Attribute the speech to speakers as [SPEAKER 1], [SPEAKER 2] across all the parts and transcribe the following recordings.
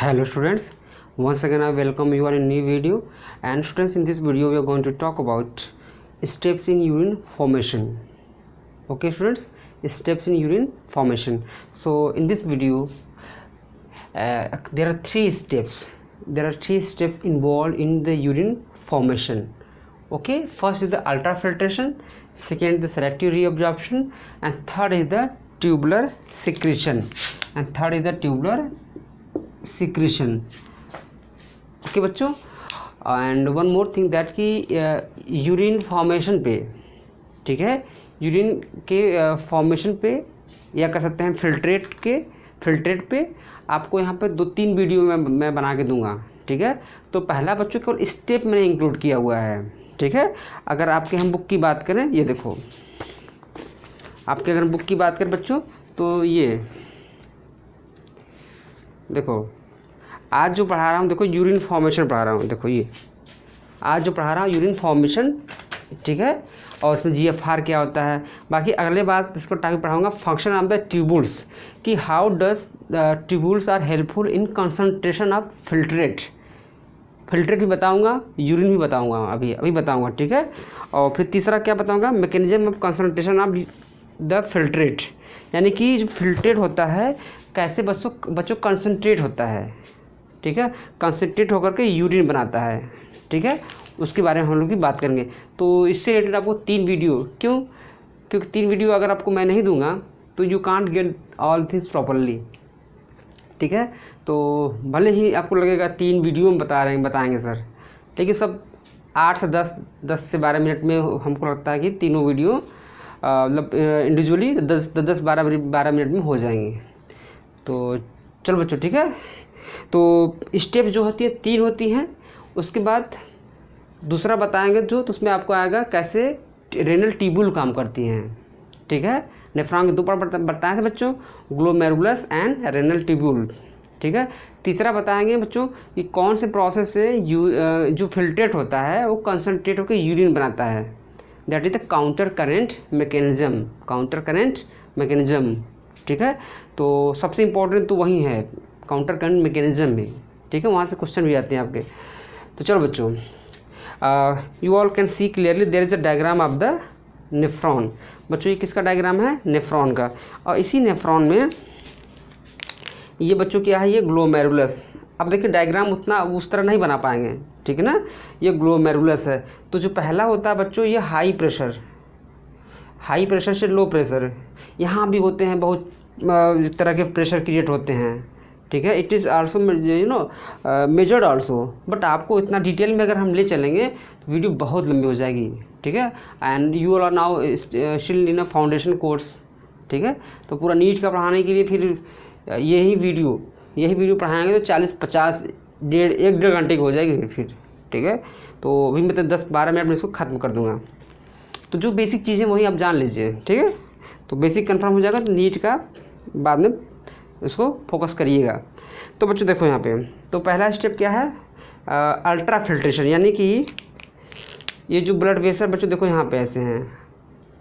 [SPEAKER 1] Hello students, once again I welcome you on a new video. And students, in this video we are going to talk about steps in urine formation. Okay students, steps in urine formation. So in this video there are three steps involved in the urine formation. Okay, first is the ultrafiltration, second is the selective reabsorption, and third is the tubular secretion. Okay बच्चों, and one more thing that कि urine formation पे, ठीक है, urine के formation पे या कह सकते हैं फिल्ट्रेट पे आपको यहाँ पे 2-3 वीडियो मैं बना के दूंगा, ठीक है। तो पहला बच्चों केवल स्टेप मैंने इंक्लूड किया हुआ है, ठीक है। अगर आपके हम बुक की बात करें, ये देखो, आपके अगर बुक की बात करें बच्चों, तो ये देखो, आज जो पढ़ा रहा हूँ, देखो यूरिन फॉर्मेशन पढ़ा रहा हूँ, देखो ये आज जो पढ़ा रहा हूँ यूरिन फॉर्मेशन, ठीक है। और इसमें GFR क्या होता है, बाकी अगले बात इसको टॉपिक पढ़ाऊँगा फंक्शन ऑफ द ट्यूबुल्स, कि how does tubules are helpful in concentration of filtrate भी बताऊँगा, यूरिन भी बताऊँगा, अभी बताऊँगा, ठीक है। और फिर तीसरा क्या बताऊँगा, mechanism of concentration of the filtrate, यानी कि जो फिल्ट्रेट होता है कैसे बच्चों कंसंट्रेट होता है, ठीक है, कंसंट्रेट होकर के यूरिन बनाता है, ठीक है, उसके बारे में हम लोग की बात करेंगे। तो इससे रिलेटेड आपको 3 वीडियो, क्योंकि 3 वीडियो अगर आपको मैं नहीं दूंगा तो you can't get all things properly, ठीक है। तो भले ही आपको लगेगा 3 वीडियो में बताएंगे सर, लेकिन सब 8 से 10 से 12 मिनट में हमको लगता है कि तीनों वीडियो मतलब इंडिविजुअली 10-12 मिनट में हो जाएंगे। तो चलो बच्चों, ठीक है। तो स्टेप जो होती है 3 होती हैं, उसके बाद दूसरा बताएंगे जो, तो उसमें आपको आएगा कैसे रेनल ट्यूबुल काम करती हैं, ठीक है। नेफ्रॉन के 2 पार्ट बताए थे बच्चों, ग्लोमेरुलस एंड रेनल ट्यूबुल, ठीक है। तीसरा बताएंगे बच्चों कि कौन से प्रोसेस से जो फिल्ट्रेट होता है वो कंसंट्रेट होकर यूरिन बनाता है, that is the counter current mechanism, ठीक है। तो सबसे इम्पोर्टेंट तो वही है, काउंटर करंट मैकेनिज्म में, ठीक है, वहाँ से क्वेश्चन भी आते हैं आपके। तो चलो बच्चों, you all can see clearly there is a diagram of the nephron. बच्चों ये किसका डायग्राम है, नेफ्रॉन का। और इसी नेफ्रॉन में ये बच्चों क्या है, ये ग्लोमेरुलस। अब देखिए डायग्राम उतना उस तरह नहीं बना पाएंगे, ठीक है ना, ये ग्लोमेरुलस है। तो जो पहला होता है बच्चों, ये हाई प्रेशर से लो प्रेशर, यहाँ भी होते हैं बहुत तरह के प्रेशर क्रिएट होते हैं, ठीक है। It is also measured also, but आपको इतना डिटेल में अगर हम ले चलेंगे तो वीडियो बहुत लंबी हो जाएगी, ठीक है। And you are now still in a foundation course, ठीक है। तो पूरा नीट का पढ़ाने के लिए फिर यही वीडियो पढ़ाएंगे तो 40-50 1-1.5 घंटे की हो जाएगी फिर, ठीक है। तो अभी मैं तो 10-12 मिनट में इसको ख़त्म कर दूँगा। तो जो बेसिक चीज़ें वही आप जान लीजिए, ठीक है। तो बेसिक कंफर्म हो जाएगा, तो नीट का बाद में इसको फोकस करिएगा। तो बच्चों देखो यहाँ पे, तो पहला स्टेप क्या है, अल्ट्रा फिल्ट्रेशन, यानी कि ये जो ब्लड वेसल बच्चों देखो यहाँ पे ऐसे हैं,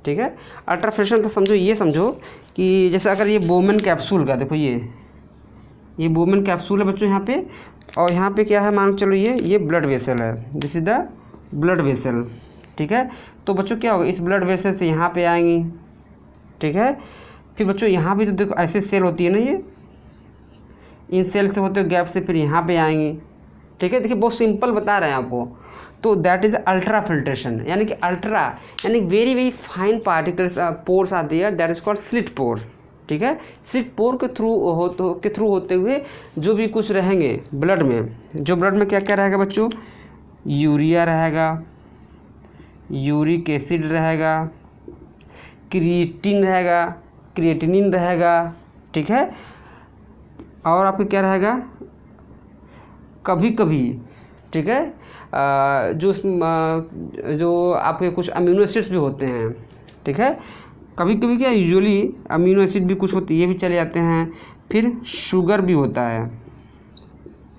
[SPEAKER 1] ठीक है। अल्ट्रा फिल्ट्रेशन तो ये समझो कि जैसे अगर ये बोमेन कैप्सूल का, देखो ये बोमेन कैप्सूल है बच्चों यहाँ पे, और यहाँ पे क्या है, मान चलो ये ब्लड वेसल है, this is the blood vessel, ठीक है। तो बच्चों क्या होगा, इस ब्लड वेसल से यहाँ पे आएंगी, ठीक है। फिर बच्चों यहाँ भी तो देखो ऐसे सेल होती है ना, ये इन सेल से होते हुए गैप से फिर यहाँ पे आएंगी, ठीक है। देखिए बहुत सिंपल बता रहे हैं आपको। तो दैट इज अल्ट्रा फिल्ट्रेशन, यानी कि अल्ट्रा यानी very fine particles pores are there, that is called slit pore, ठीक है। स्लिट पोर के थ्रू होते हुए जो भी कुछ रहेंगे ब्लड में, क्या क्या रहेगा बच्चों, यूरिया रहेगा, यूरिक एसिड रहेगा, क्रिएटिनिन रहेगा, ठीक है। और आपको क्या रहेगा, कभी ठीक है, जो आपके कुछ अमीनो एसिड्स भी होते हैं, ठीक है। कभी क्या यूजुअली अमीनो एसिड भी कुछ होती है, ये भी चले जाते हैं। फिर शुगर भी होता है,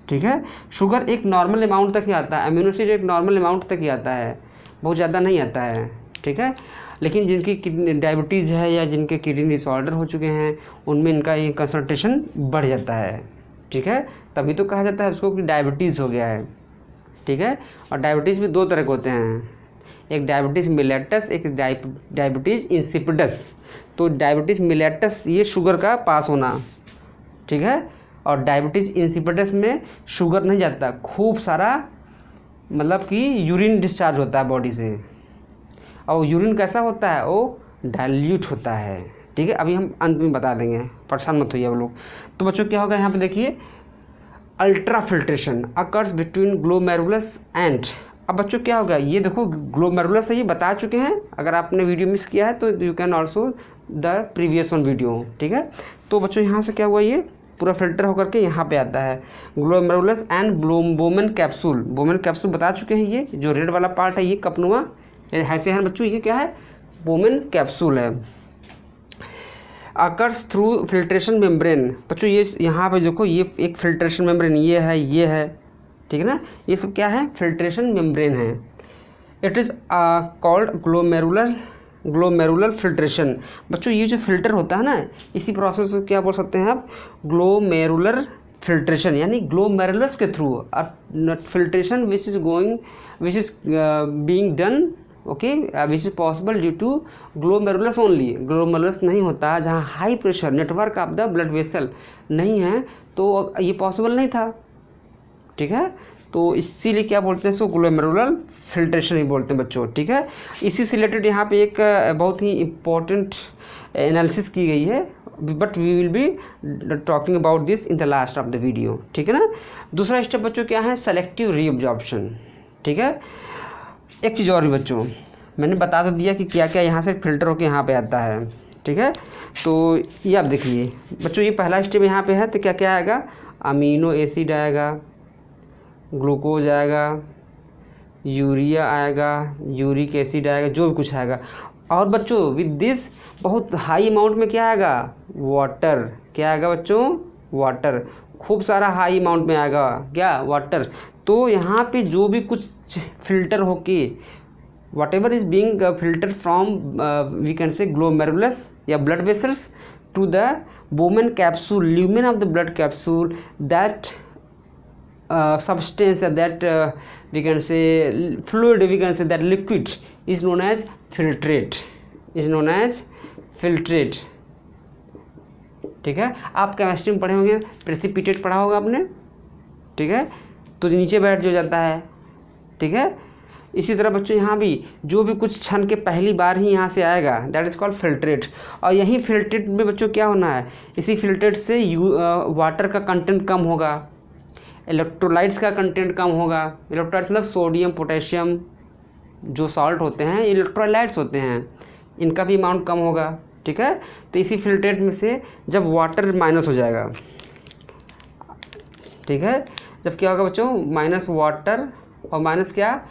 [SPEAKER 1] ठीक है। शुगर एक नॉर्मल अमाउंट तक ही आता है, अमीनो एसिड एक नॉर्मल अमाउंट तक ही आता है, बहुत ज़्यादा नहीं आता है, ठीक है। लेकिन जिनकी डायबिटीज़ है या जिनके किडनी डिसऑर्डर हो चुके हैं, उनमें इनका ये कंसंट्रेशन बढ़ जाता है, ठीक है, तभी तो कहा जाता है उसको कि डायबिटीज़ हो गया है, ठीक है। और डायबिटीज़ भी दो तरह के होते हैं, एक डायबिटीज़ मिलेटस, एक डायबिटीज़ इंसिपिडस। तो डायबिटीज़ मिलेटस ये शुगर का पास होना, ठीक है, और डायबिटीज़ इंसिपिडस में शुगर नहीं जाता, खूब सारा मतलब कि यूरिन डिस्चार्ज होता है बॉडी से, और यूरिन कैसा होता है, वो डाइल्यूट होता है, ठीक है। अभी हम अंत में बता देंगे, परेशान मत होइए आप लोग। तो बच्चों क्या होगा यहाँ पे देखिए, ultra filtration occurs between glomerulus and. अब बच्चों क्या होगा, ये देखो ग्लोमेरुलस है, ये बता चुके हैं, अगर आपने वीडियो मिस किया है तो you can also the previous one video, ठीक है। तो बच्चों यहाँ से क्या हुआ, ये पूरा फिल्टर होकर के यहाँ पे आता है glomerulus and Bowman capsule. Bowman capsule बता चुके हैं, ये जो रेड वाला पार्ट है ये कपनुआ ऐसे है बच्चों, ये क्या है, बोमेन कैप्सूल है। Occurs through filtration membrane. बच्चों ये यहाँ पे देखो, ये एक फिल्ट्रेशन मेम्ब्रेन ये है, ठीक है ना, ये सब क्या है, फिल्ट्रेशन मेम्ब्रेन है। It is called glomerular filtration. बच्चों ये जो फिल्टर होता है ना, इसी प्रोसेस को क्या बोल सकते हैं आप, ग्लोमेरुलर फिल्ट्रेशन, यानी ग्लोमेरुलस के through filtration which is being done, okay, which is possible due to glomerulus only. Glomerulus नहीं होता जहाँ high pressure network of the blood vessel नहीं है, तो ये पॉसिबल नहीं था, ठीक है। तो इसीलिए क्या बोलते हैं इसको, ग्लोमेरुलर फिल्ट्रेशन ही बोलते हैं बच्चों, ठीक है। इसी से रिलेटेड यहाँ पे एक बहुत ही इम्पोर्टेंट एनालिसिस की गई है, but we will be talking about this in the last of the video, ठीक है ना। दूसरा स्टेप बच्चों क्या है, सेलेक्टिव रीअब्जॉर्प्शन, ठीक है। एक चीज़ और भी बच्चों, मैंने बता तो दिया कि क्या क्या यहाँ से फिल्टर होकर यहाँ पे आता है, ठीक है। तो ये आप देखिए बच्चों, ये पहला स्टेप यहाँ पे है, तो क्या क्या आएगा, अमीनो एसिड आएगा, ग्लूकोज आएगा, यूरिया आएगा, यूरिक एसिड आएगा, जो भी कुछ आएगा। और बच्चों विद दिस बहुत हाई अमाउंट में क्या आएगा, वाटर, क्या आएगा बच्चों, वाटर, खूब सारा हाई अमाउंट में आएगा क्या, वाटर। तो यहाँ पे जो भी कुछ फिल्टर होके whatever is being filtered from we can say glomerulus या blood vessels to the Bowman capsule, lumen of the blood capsule, that substance that we can say fluid, we can say that liquid is known as filtrate, ठीक है। आप chemistry में पढ़े होंगे, precipitate पढ़ा होगा आपने, ठीक है, तो नीचे बैठ जो जाता है, ठीक है। इसी तरह बच्चों यहाँ भी जो भी कुछ क्षण के पहली बार ही यहाँ से आएगा दैट इज़ कॉल्ड फिल्ट्रेट। और यही फिल्ट्रेट में बच्चों क्या होना है, इसी फिल्ट्रेट से वाटर का कंटेंट कम होगा, इलेक्ट्रोलाइट्स का कंटेंट कम होगा। इलेक्ट्रोलाइट्स मतलब सोडियम पोटेशियम जो सॉल्ट होते हैं, इलेक्ट्रोलाइट्स होते हैं, इनका भी अमाउंट कम होगा, ठीक है। तो इसी फिल्ट्रेट में से जब वाटर माइनस हो जाएगा, ठीक है, जब क्या होगा बच्चों, माइनस वाटर और माइनस क्या,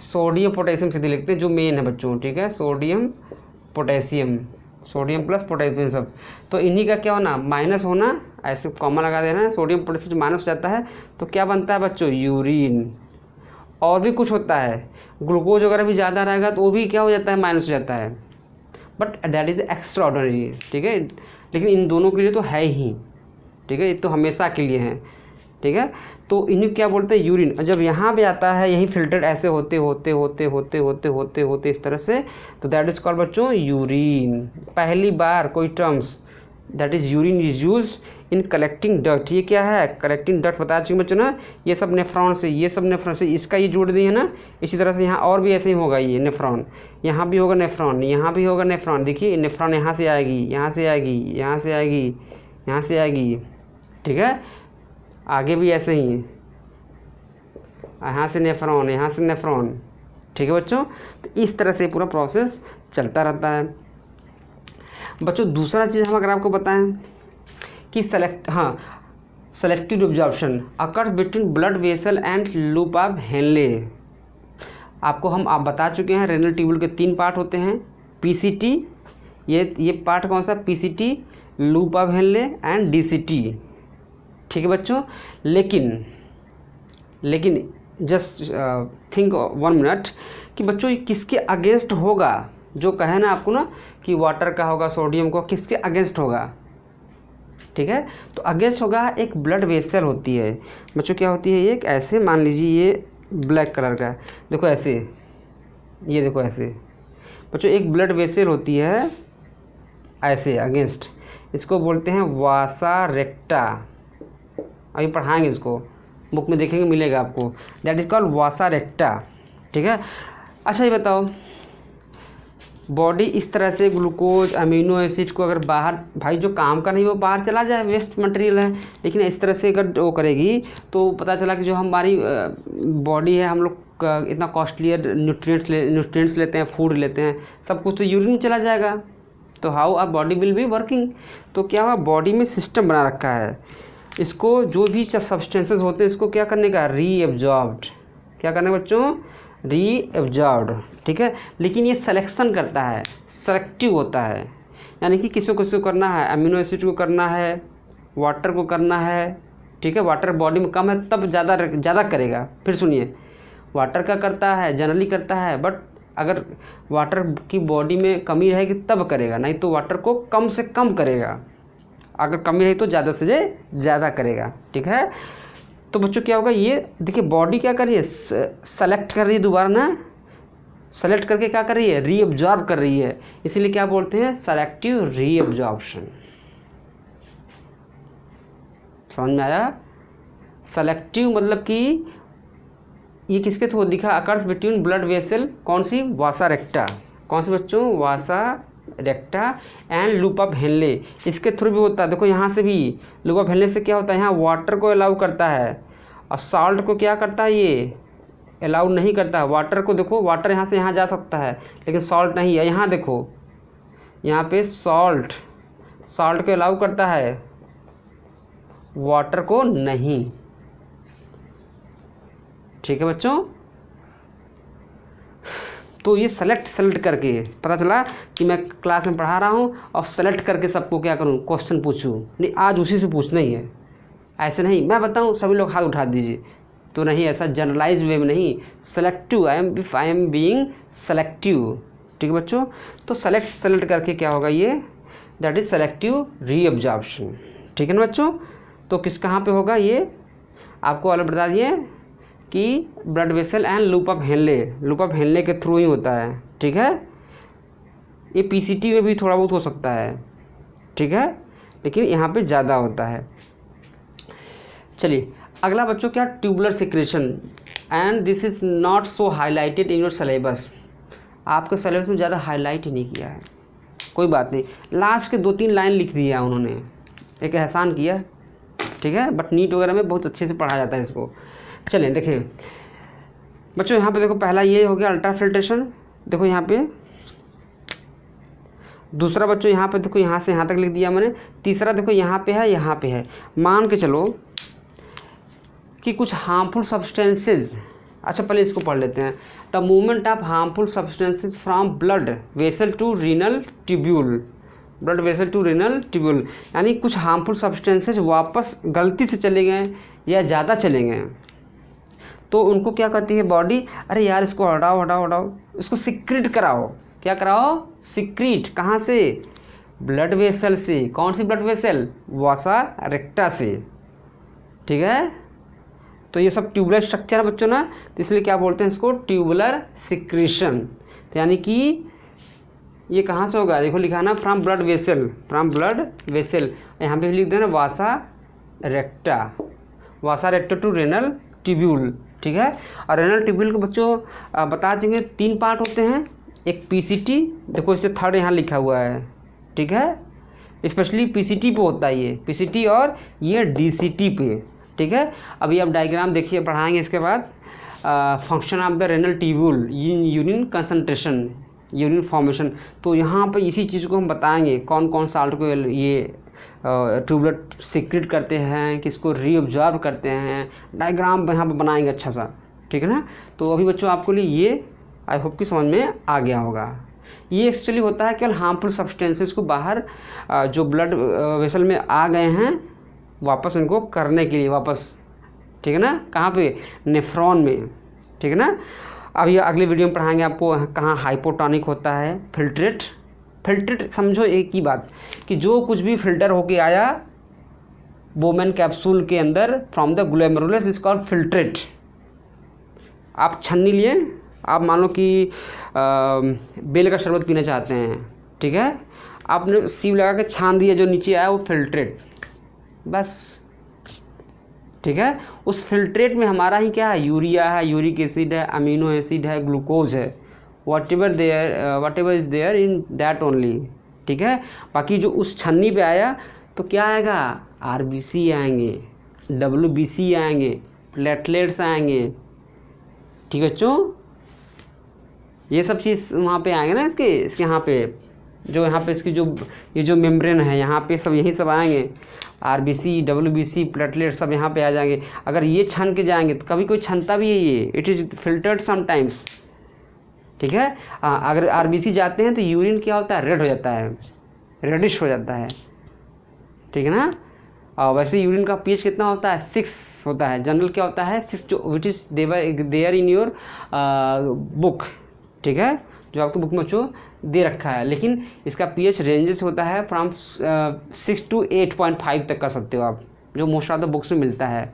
[SPEAKER 1] सोडियम पोटेशियम सीधे लिखते हैं जो मेन है बच्चों, ठीक है, sodium potassium, sodium plus potassium सब, तो इन्हीं का क्या होना, माइनस होना, ऐसे कॉमन लगा देना है, सोडियम पोटेशियम माइनस हो जाता है तो क्या बनता है बच्चों, यूरिन। और भी कुछ होता है, ग्लूकोज वगैरह भी ज़्यादा रहेगा तो वो भी क्या हो जाता है, माइनस हो जाता है, but that is extra ordinary, ठीक है। लेकिन इन दोनों के लिए तो है ही, ठीक है, ये तो हमेशा के लिए है, ठीक है। तो इन्हें क्या बोलते हैं, यूरिन। जब यहाँ पे आता है यही फिल्टर ऐसे होते होते होते होते होते होते होते इस तरह से, तो दैट इज़ कॉल्ड बच्चों यूरिन। पहली बार कोई terms that is urine is use in collecting dust. ये क्या है, कलेक्टिंग डस्ट बता चुके बच्चों ना, ये सब नेफ्रॉन से, ये सब नेफ्रॉन से, इसका ये जोड़ दिए है ना। इसी तरह से यहाँ और भी ऐसे ही होगा, ये नेफ्रॉन, यहाँ भी होगा नेफ्रॉन, यहाँ भी होगा नेफ्रॉन। देखिए नेफ्रॉन यहाँ से आएगी, यहाँ से आएगी, यहाँ से आएगी, यहाँ से आएगी, ठीक है। आगे भी ऐसे ही, यहाँ से नेफ्रॉन, यहाँ से नेफ्रॉन, ठीक है बच्चों। तो इस तरह से पूरा प्रोसेस चलता रहता है बच्चों। दूसरा चीज़ हम अगर आपको बताएं कि selective absorption occurs between blood vessel and loop of Henley. आप बता चुके हैं, रेनल ट्यूब्यूल के 3 पार्ट होते हैं, पीसीटी, ये पार्ट कौन सा, PCT, loop of Henley and DCT, ठीक है बच्चों। लेकिन जस्ट थिंक 1 मिनट कि बच्चों ये किसके अगेंस्ट होगा, जो कहे ना आपको ना कि वाटर का होगा, सोडियम को, किसके अगेंस्ट होगा, ठीक है। तो अगेंस्ट होगा एक ब्लड वेसल होती है बच्चों, क्या होती है ये, एक ऐसे मान लीजिए ये ब्लैक कलर का है, देखो ऐसे, ये देखो ऐसे बच्चों एक ब्लड वेसल होती है ऐसे अगेंस्ट, इसको बोलते हैं वासा रेक्टा। अभी पढ़ाएंगे इसको, बुक में देखेंगे मिलेगा आपको, दैट इज़ कॉल्ड वासा रेक्टा, ठीक है। अच्छा ये बताओ, बॉडी इस तरह से ग्लूकोज अमीनो एसिड को अगर बाहर, भाई जो काम का नहीं वो बाहर चला जाए, वेस्ट मटेरियल है, लेकिन इस तरह से अगर वो करेगी तो पता चला कि जो हमारी बॉडी है, हम लोग इतना कॉस्टलियर न्यूट्रिएंट्स लेते हैं, फूड लेते हैं, सब कुछ तो यूरिन में चला जाएगा। तो how our body will be working, तो क्या हुआ, बॉडी में सिस्टम बना रखा है, इसको जो भी सब्सटेंसेस होते हैं इसको क्या करने का, रीएब्जॉर्ब्ड, क्या करने बच्चों, रीएब्जॉर्ब्ड, ठीक है। लेकिन ये सिलेक्शन करता है, सेलेक्टिव होता है, यानी कि किसी को करना है, अमीनो एसिड को करना है, वाटर को करना है, ठीक है। वाटर बॉडी में कम है तब ज़्यादा करेगा। फिर सुनिए, वाटर का करता है, जनरली करता है, बट अगर वाटर की बॉडी में कमी रहेगी तब करेगा, नहीं तो वाटर को कम से कम करेगा, अगर कमी रही तो ज़्यादा से ज़्यादा करेगा, ठीक है। तो बच्चों क्या होगा, ये देखिए बॉडी क्या कर रही है, सेलेक्ट कर रही है, दोबारा ना सेलेक्ट करके क्या कर रही है, रीअब्जॉर्ब कर रही है, इसीलिए क्या बोलते हैं, सेलेक्टिव रीअब्जॉर्प्शन। समझ में आया, सेलेक्टिव मतलब कि ये किसके थ्रू दिखा, अकर्स बिटवीन ब्लड वेसल, कौन सी, वासा रेक्टा, कौन सी बच्चों, vasa recta and loop of Henle, इसके थ्रू भी होता है। देखो यहाँ से भी लूप ऑफ हेनले से क्या होता है, यहाँ वाटर को अलाउ करता है और सॉल्ट को क्या करता है, ये अलाउ नहीं करता है। वाटर को देखो, वाटर यहाँ से यहाँ जा सकता है लेकिन सॉल्ट नहीं है। यहाँ देखो, यहाँ पे सॉल्ट को अलाउ करता है, वाटर को नहीं, ठीक है बच्चों। तो ये सेलेक्ट करके पता चला कि मैं क्लास में पढ़ा रहा हूँ और सेलेक्ट करके सबको क्या करूँ, क्वेश्चन पूछूँ, नहीं आज उसी से पूछना ही है, ऐसे नहीं मैं बताऊँ सभी लोग हाथ उठा दीजिए, तो नहीं, ऐसा जनरलाइज वे में नहीं, selective, I am being selective, ठीक है बच्चों। तो सेलेक्ट करके क्या होगा, ये दैट इज सेलेक्टिव रीअब्जॉर्प्शन, ठीक है ना बच्चों। तो कहाँ पे होगा, ये आपको अलग बता दिए कि blood vessel and loop of Henley के थ्रू ही होता है, ठीक है। ये पीसीटी में भी थोड़ा बहुत हो सकता है, ठीक है, लेकिन यहाँ पे ज़्यादा होता है। चलिए अगला बच्चों क्या, tubular secretion, and this is not so highlighted in your syllabus, आपके सिलेबस में ज़्यादा हाईलाइट ही नहीं किया है, कोई बात नहीं, लास्ट के 2-3 लाइन लिख दिया है उन्होंने, एक एहसान किया, ठीक है, बट नीट वगैरह में बहुत अच्छे से पढ़ा जाता है इसको। चलें देखें बच्चों, यहाँ पे देखो पहला ये हो गया अल्ट्रा फिल्ट्रेशन, देखो यहाँ पे दूसरा बच्चों, यहाँ पे देखो यहाँ से यहाँ तक लिख दिया मैंने, तीसरा देखो यहाँ पे है, मान के चलो कि कुछ हार्मफुल सब्सटेंसेस, अच्छा पहले इसको पढ़ लेते हैं, the movement of harmful substances from blood vessel to renal tubule, यानी कुछ हार्मफुल सब्सटेंसेस वापस गलती से चले गए या ज़्यादा चले गए तो उनको क्या करती है बॉडी, अरे यार इसको हटाओ, इसको सिक्रीट कराओ, क्या कराओ, सिक्रीट, कहाँ से, ब्लड वेसल से, कौन सी ब्लड वेसल, वासा रेक्टा से, ठीक है। तो ये सब ट्यूबुलर स्ट्रक्चर है बच्चों ना, तो इसलिए क्या बोलते हैं इसको, ट्यूबुलर सिक्रीशन, तो यानी कि ये कहाँ से होगा, देखो लिखा ना, फ्रॉम ब्लड वेसल, यहाँ पे लिख देना वासा रेक्टा टू रेनल ट्यूब्यूल, ठीक है। और रेनल ट्यूब्यूल के बच्चों बता देंगे 3 पार्ट होते हैं, एक पीसीटी, देखो इससे 3rd यहाँ लिखा हुआ है, ठीक है, स्पेशली पीसीटी पे होता है ये, पीसीटी और ये डीसीटी पे, ठीक है। अभी आप डायग्राम देखिए, पढ़ाएंगे इसके बाद, function of the renal tubule, urine concentration, urine formation, तो यहाँ पे इसी चीज़ को हम बताएंगे, कौन कौन साल्ट को ये ट्यूबुलर सिक्रेट करते हैं, किसको रीअब्जॉर्ब करते हैं, डायग्राम यहाँ पे बनाएंगे अच्छा सा, ठीक है ना। तो अभी बच्चों आपको लिए ये आई होप कि समझ में आ गया होगा। ये एक्चुअली होता है केवल हार्मफुल सब्सटेंसेस को बाहर जो ब्लड वेसल में आ गए हैं वापस उनको करने के लिए वापस, ठीक है ना, कहाँ पे, नेफ्रॉन में, ठीक है ना। अभी अगले वीडियो में पढ़ाएंगे आपको कहाँ हाइपोटोनिक होता है, फिल्ट्रेट समझो एक ही बात कि जो कुछ भी फिल्टर होके आया बोमेन कैप्सूल के अंदर from the glomerulus is called filtrate. आप छन्नी लिए, आप मान लो कि बेल का शरबत पीना चाहते हैं, ठीक है, आपने सीव लगा के छान दिया, जो नीचे आया वो फिल्ट्रेट, बस, ठीक है। उस फिल्ट्रेट में हमारा ही क्या है, यूरिया है, यूरिक एसिड है, अमीनो एसिड है, ग्लूकोज है, whatever is there in that only, ठीक है। बाकी जो उस छन्नी पे आया तो क्या आएगा, आरबीसी आएंगे, डब्ल्यूबीसी आएंगे, प्लेटलेट्स आएंगे, ठीक है बच्चों, ये सब चीज़ वहाँ पे आएंगे ना, इसके यहाँ पे जो यहाँ पे इसकी जो ये जो मेम्ब्रेन है यहाँ पे सब यही सब आएंगे, आरबीसी, डब्ल्यूबीसी, प्लेटलेट सब यहाँ पे आ जाएंगे। अगर ये छन के जाएंगे तो कभी कोई छनता भी है, ये इट इज़ फिल्टर्ड समटाइम्स, ठीक है। अगर आरबीसी जाते हैं तो यूरिन क्या होता है, रेड हो जाता है, रेडिश हो जाता है, ठीक है ना। और वैसे यूरिन का पीएच कितना होता है, 6 होता है, जनरल क्या होता है 6, जो which is there in your book, ठीक है, जो आपके बुक में बच्चों दे रखा है। लेकिन इसका पीएच रेंजेस होता है फ्रॉम 6 to 8.5 तक कर सकते हो आप, जो मोस्ट ऑफ द बुक्स में मिलता है।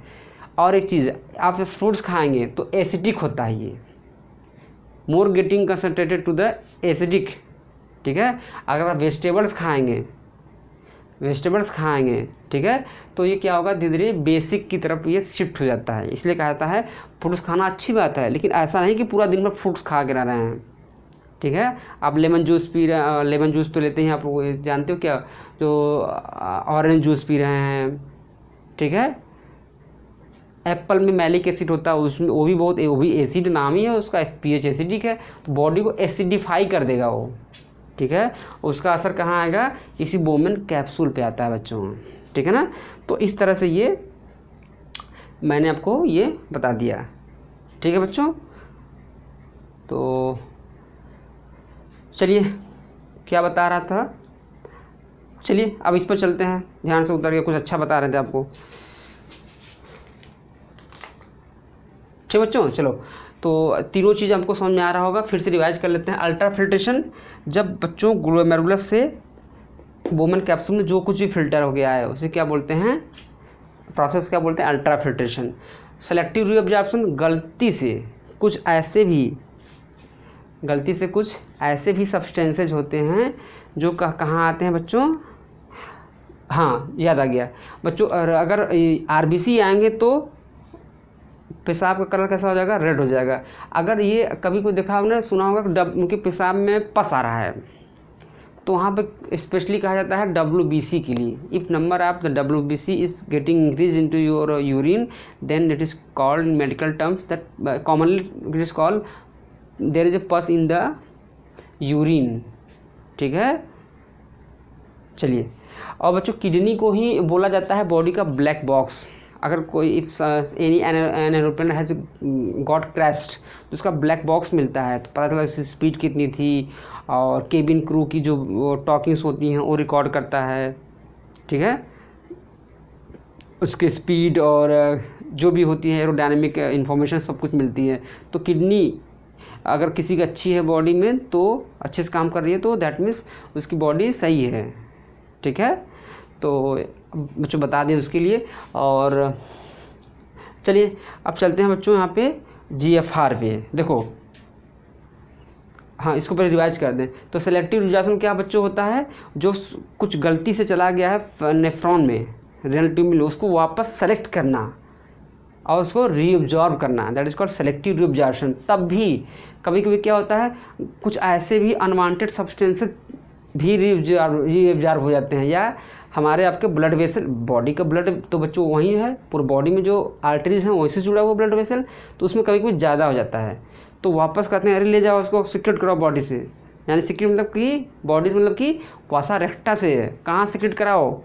[SPEAKER 1] और एक चीज़, आप फ्रूट्स खाएंगे तो एसिडिक होता है ये, more getting concentrated to the acidic, ठीक है। अगर आप वेजिटेबल्स खाएंगे, ठीक है, तो ये क्या होगा, धीरे धीरे बेसिक की तरफ ये शिफ्ट हो जाता है। इसलिए कहा जाता है फ्रूट्स खाना अच्छी बात है, लेकिन ऐसा नहीं कि पूरा दिन भर फ्रूट्स खा के रह रहे हैं, ठीक है। आप लेमन जूस पी रहे हैं, लेमन जूस तो लेते हैं आप जानते हो क्या, जो ऑरेंज जूस पी रहे हैं, ठीक है। एप्पल में मैलिक एसिड होता है, उसमें वो भी एसिड नाम ही है उसका, पीएच एसिडिक है, तो बॉडी को एसिडिफाई कर देगा वो, ठीक है। उसका असर कहाँ आएगा, इसी बोमेन कैप्सूल पे आता है बच्चों, ठीक है ना। तो इस तरह से ये मैंने आपको ये बता दिया, ठीक है बच्चों। तो चलिए, क्या बता रहा था, चलिए अब इस पर चलते हैं, ध्यान से उतर के, कुछ अच्छा बता रहे थे आपको, ठीक बच्चों। चलो, तो तीनों चीज़ आपको समझ में आ रहा होगा, फिर से रिवाइज कर लेते हैं। अल्ट्रा फिल्ट्रेशन, जब बच्चों ग्लोमेरुलस से बोमेन कैप्सूल में जो कुछ भी फिल्टर हो गया है उसे क्या बोलते हैं, प्रोसेस क्या बोलते हैं, अल्ट्रा फिल्ट्रेशन। सेलेक्टिव रीअब्जॉर्प्शन, गलती से कुछ ऐसे भी सब्सटेंसेज होते हैं जो कहाँ आते हैं बच्चों, हाँ याद आ गया बच्चों, अगर आरबीसी आएंगे तो पेशाब का कलर कैसा हो जाएगा, रेड हो जाएगा। अगर ये कभी कोई देखा आपने सुना होगा उनके पेशाब में पस आ रहा है, तो वहाँ पे स्पेशली कहा जाता है डब्ल्यूबीसी के लिए, if number of the WBC is getting increase into your urine then it is called in medical terms that commonly it is called there is a pus in the urine, ठीक है। चलिए, और बच्चों kidney को ही बोला जाता है body का ब्लैक बॉक्स। अगर कोई if any an aeroplane has got crashed तो उसका ब्लैक बॉक्स मिलता है, तो पता चला इसकी स्पीड कितनी थी, और केबिन क्रू की जो टॉकिंग्स होती हैं वो रिकॉर्ड करता है, ठीक है। उसके स्पीड और जो भी होती है एरोडायनेमिक इंफॉर्मेशन सब कुछ मिलती है। तो किडनी अगर किसी की अच्छी है बॉडी में, तो अच्छे से काम कर रही है, तो दैट मीन्स उसकी बॉडी सही है, ठीक है। तो बच्चों बता दें उसके लिए। और चलिए अब चलते हैं बच्चों यहाँ पे जीएफआर पे। देखो, हाँ इसको पहले रिवाइज कर दें। तो सेलेक्टिव रिजॉर्प्शन क्या बच्चों होता है, जो कुछ गलती से चला गया है नेफ्रॉन में, रेनल ट्यूब में, उसको वापस सेलेक्ट करना और उसको रीअब्जॉर्ब करना, that is called selective reabsorption. तब भी कभी कभी क्या होता है, कुछ ऐसे भी अनवांटेड सब्सटेंसेस भी रीअब्जॉर्ब हो जाते हैं, या हमारे आपके ब्लड वेसल, बॉडी का ब्लड तो बच्चों वहीं है, पूरी बॉडी में जो आर्टरीज हैं वहीं से जुड़ा हुआ ब्लड वेसल, तो उसमें कभी कभी ज़्यादा हो जाता है, तो वापस कहते हैं अरे ले जाओ उसको सिक्रेट कराओ बॉडी से। यानी सिक्रेट मतलब कि बॉडी से, मतलब कि वासा रेक्टा से, कहाँ सिक्रेट कराओ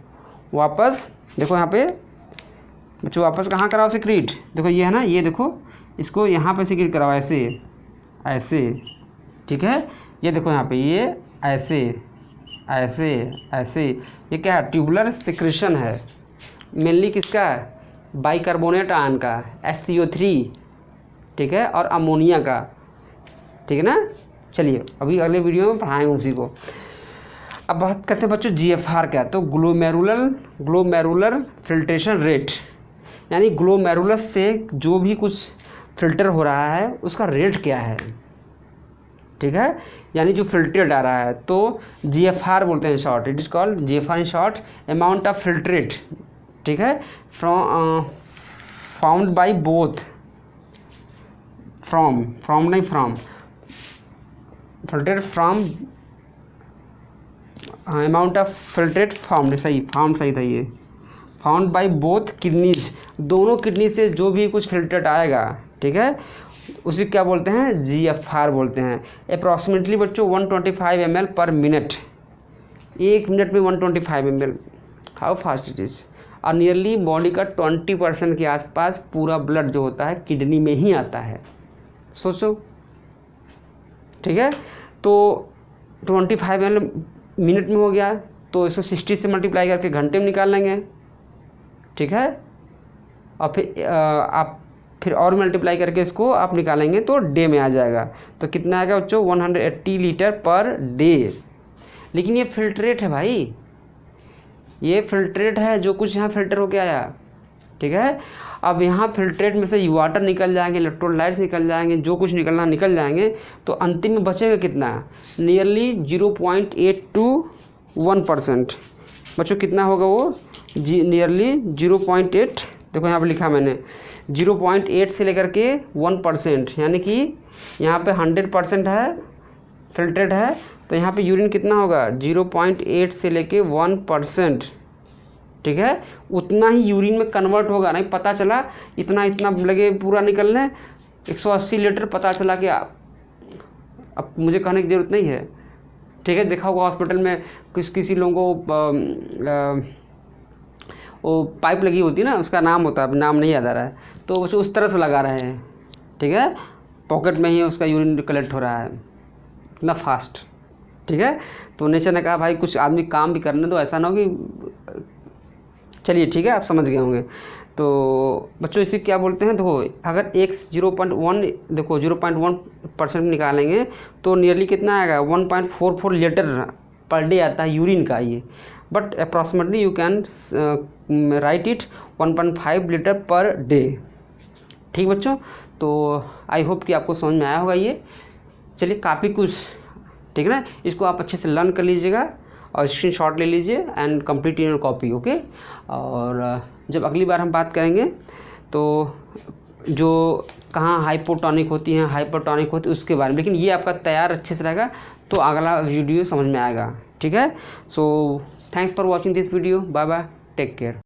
[SPEAKER 1] वापस, देखो यहाँ पे बच्चों वापस कहाँ कराओ सिक्रेट, देखो ये है ना, ये देखो इसको यहाँ पे सिक्रेट कराओ, ऐसे ऐसे, ठीक है। ये देखो यहाँ पे ये ऐसे ऐसे ऐसे, ये क्या है, ट्यूबुलर सिक्रेशन है, मेनली किसका, बाइकार्बोनेट आयन का, HCO3, ठीक है, और अमोनिया का, ठीक है ना। चलिए अभी अगले वीडियो में पढ़ाएंगे उसी को। अब बात करते हैं बच्चों GFR क्या है। तो ग्लोमेरुलर फिल्ट्रेशन रेट, यानी ग्लोमेरुलस से जो भी कुछ फिल्टर हो रहा है उसका रेट क्या है, ठीक है, यानी जो फिल्ट्रेट आ रहा है तो GFR बोलते हैं short, it is called GFR in short, amount of filtrate, ठीक है, found by both from filtrate from amount of filtrate found, found सही था ये, फाउंड बाई बोथ किडनीज, दोनों किडनी से जो भी कुछ फिल्ट्रेट आएगा, ठीक है, उसी क्या बोलते हैं GFR बोलते हैं। अप्रॉक्सीमेटली बच्चों 125 ml पर मिनट, 1 मिनट में 125 ml, how fast it is. और नियरली बॉडी का 20% के आसपास पूरा ब्लड जो होता है किडनी में ही आता है, सोचो, ठीक है। तो 25 ml मिनट में हो गया, तो इसको 60 से मल्टीप्लाई करके घंटे में निकाल लेंगे, ठीक है, और फिर आप फिर और मल्टीप्लाई करके इसको आप निकालेंगे तो डे में आ जाएगा। तो कितना आएगा बच्चों 180 लीटर पर डे। लेकिन ये फिल्ट्रेट है भाई, ये फिल्ट्रेट है, जो कुछ यहाँ फिल्टर होके आया, ठीक है। अब यहाँ फिल्ट्रेट में से वाटर निकल जाएंगे, इलेक्ट्रोलाइट्स निकल जाएंगे, जो कुछ निकलना निकल जाएंगे, तो अंतिम में बचेगा कितना, नियरली 0.8 to 1%। बच्चों कितना होगा वो, नियरली 0.8, देखो यहाँ पे लिखा मैंने 0.8 से लेकर के 1%, यानी कि यहाँ पे 100% है फिल्ट्रेट है, तो यहाँ पे यूरिन कितना होगा 0.8 से लेके 1%, ठीक है, उतना ही यूरिन में कन्वर्ट होगा। नहीं पता चला इतना लगे पूरा निकलने 180 लीटर, पता चला कि अब मुझे कहने की ज़रूरत नहीं है, ठीक है। देखा होगा हॉस्पिटल में किसी लोगों को वो पाइप लगी होती है ना, उसका नाम होता है, अब नाम नहीं याद आ रहा है, तो उस तरह से लगा रहे हैं, ठीक है, पॉकेट में ही उसका यूरिन कलेक्ट हो रहा है इतना फास्ट, ठीक है। तो नेचर ने कहा भाई कुछ आदमी काम भी करने दो, ऐसा ना हो कि, चलिए ठीक है, आप समझ गए होंगे। तो बच्चों इसे क्या बोलते हैं, देखो अगर x 0.1 देखो 0.1% निकालेंगे तो नियरली कितना आएगा 1.44 लीटर पर डे आता है यूरिन का ये, but approximately you can write it 1.5 litre per day, ठीक बच्चों। तो आई होप कि आपको समझ में आया होगा ये। चलिए काफ़ी कुछ, ठीक है ना, इसको आप अच्छे से लर्न कर लीजिएगा और स्क्रीनशॉट ले लीजिए and complete in your copy, okay. और जब अगली बार हम बात करेंगे तो जो कहाँ हाइपोटोनिक होती हैं, हाइपरटोनिक होती है उसके बारे में, लेकिन ये आपका तैयार अच्छे से रहेगा तो अगला वीडियो समझ में आएगा, ठीक है। So thanks for watching this video, bye bye, take care.